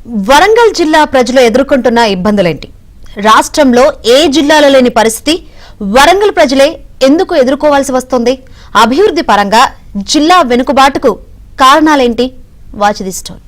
వరంగల్ జిల్లా ప్రజలు ఎదుర్కొంటున్న ఇబ్బందులేంటి? రాష్ట్రంలో ఏ జిల్లాలో లేని పరిస్థితి వరంగల్ ప్రజలే ఎందుకు ఎదుర్కోవాల్సి వస్తుంది? అభివృద్ధి పరంగా జిల్లా వెనుకబాటుకు కారణాలేంటి? Watch the story.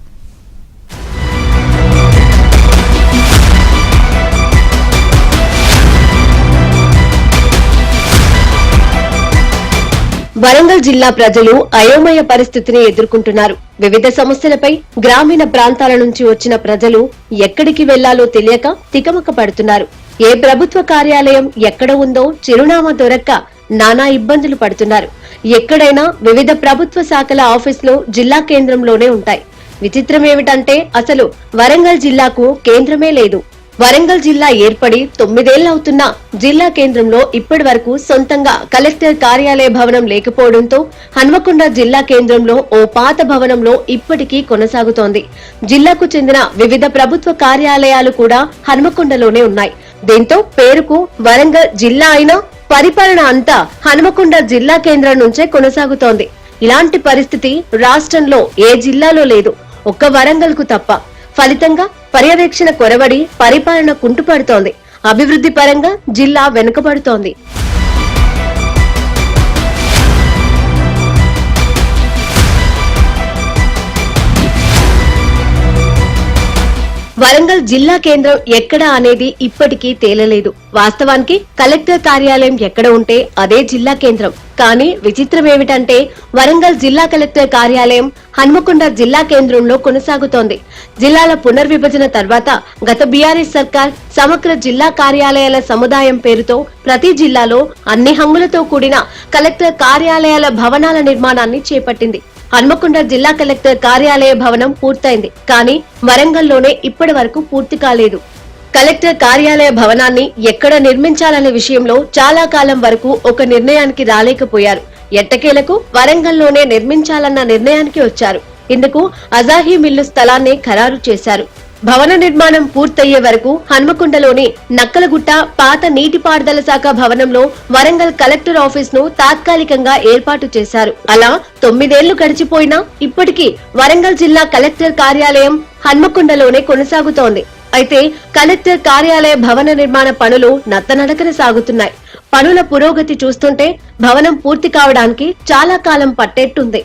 వరంగల్ జిల్లా ప్రజలు అయోమయ పరిస్థితిని ఎదుర్కొంటున్నారు. వివిధ సమస్యలపై గ్రామీణ ప్రాంతాల నుంచి వచ్చిన ప్రజలు ఎక్కడికి వెళ్లాలో తెలియక తికమక పడుతున్నారు. ఏ ప్రభుత్వ కార్యాలయం ఎక్కడ ఉందో చిరునామా దొరక్క నానా ఇబ్బందులు పడుతున్నారు. ఎక్కడైనా వివిధ ప్రభుత్వ శాఖల ఆఫీసులు జిల్లా కేంద్రంలోనే ఉంటాయి. విచిత్రం ఏమిటంటే అసలు వరంగల్ జిల్లాకు కేంద్రమే లేదు. వరంగల్ జిల్లా ఏర్పడి 9 ఏళ్లవుతున్నా జిల్లా కేంద్రంలో ఇప్పటి వరకు సొంతంగా కలెక్టర్ కార్యాలయ భవనం లేకపోవడంతో హన్మకొండ జిల్లా కేంద్రంలో ఓ పాత భవనంలో ఇప్పటికీ కొనసాగుతోంది. జిల్లాకు చెందిన వివిధ ప్రభుత్వ కార్యాలయాలు కూడా హన్మకొండలోనే ఉన్నాయి. దీంతో పేరుకు వరంగల్ జిల్లా అయినా పరిపాలన అంతా హన్మకొండ జిల్లా కేంద్రం నుంచే కొనసాగుతోంది. ఇలాంటి పరిస్థితి రాష్ట్రంలో ఏ జిల్లాలో లేదు, ఒక్క వరంగల్ కు తప్ప. ఫలితంగా పర్యవేక్షణ కొరవడి పరిపాలన కుంటుపడుతోంది. అభివృద్ధి పరంగా జిల్లా వెనుకబడుతోంది. వరంగల్ జిల్లా కేంద్రం ఎక్కడ అనేది ఇప్పటికీ తేలలేదు. వాస్తవానికి కలెక్టర్ కార్యాలయం ఎక్కడ ఉంటే అదే జిల్లా కేంద్రం. కానీ విచిత్రం ఏమిటంటే వరంగల్ జిల్లా కలెక్టర్ కార్యాలయం హన్మకొండ జిల్లా కేంద్రంలో కొనసాగుతోంది. జిల్లాల పునర్విభజన తర్వాత గత బీఆర్ఎస్ సర్కార్ సమగ్ర జిల్లా కార్యాలయాల సముదాయం పేరుతో ప్రతి జిల్లాలో అన్ని హంగులతో కూడిన కలెక్టర్ కార్యాలయాల భవనాల నిర్మాణాన్ని చేపట్టింది. హన్మకొండ జిల్లా కలెక్టర్ కార్యాలయ భవనం పూర్తయింది. కానీ వరంగల్లోనే ఇప్పటి వరకు పూర్తి కాలేదు. కలెక్టర్ కార్యాలయ భవనాన్ని ఎక్కడ నిర్మించాలనే విషయంలో చాలా కాలం వరకు ఒక నిర్ణయానికి రాలేకపోయారు. ఎట్టకేలకు వరంగల్లోనే నిర్మించాలన్న నిర్ణయానికి వచ్చారు. ఇందుకు అజాహీ మిల్లు స్థలాన్ని ఖరారు చేశారు. భవన నిర్మాణం పూర్తయ్యే వరకు హన్మకొండలోని నక్కలగుట్ట పాత నీటిపారుదల శాఖ భవనంలో వరంగల్ కలెక్టర్ ఆఫీస్ ను తాత్కాలికంగా ఏర్పాటు చేశారు. అలా 9 ఏళ్లు గడిచిపోయినా ఇప్పటికీ వరంగల్ జిల్లా కలెక్టర్ కార్యాలయం హన్మకొండలోనే కొనసాగుతోంది. అయితే కలెక్టర్ కార్యాలయ భవన నిర్మాణ పనులు నత్తనడకన సాగుతున్నాయి. పనుల పురోగతి చూస్తుంటే భవనం పూర్తి కావడానికి చాలా కాలం పట్టేట్టుంది.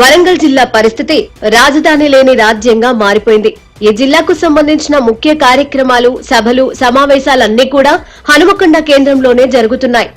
వరంగల్ జిల్లా పరిస్థితి రాజధాని లేని రాజ్యంగా మారిపోయింది. ఈ జిల్లాకు సంబంధించిన ముఖ్య కార్యక్రమాలు, సభలు, సమావేశాలన్నీ కూడా హనుమకొండ కేంద్రంలోనే జరుగుతున్నాయి.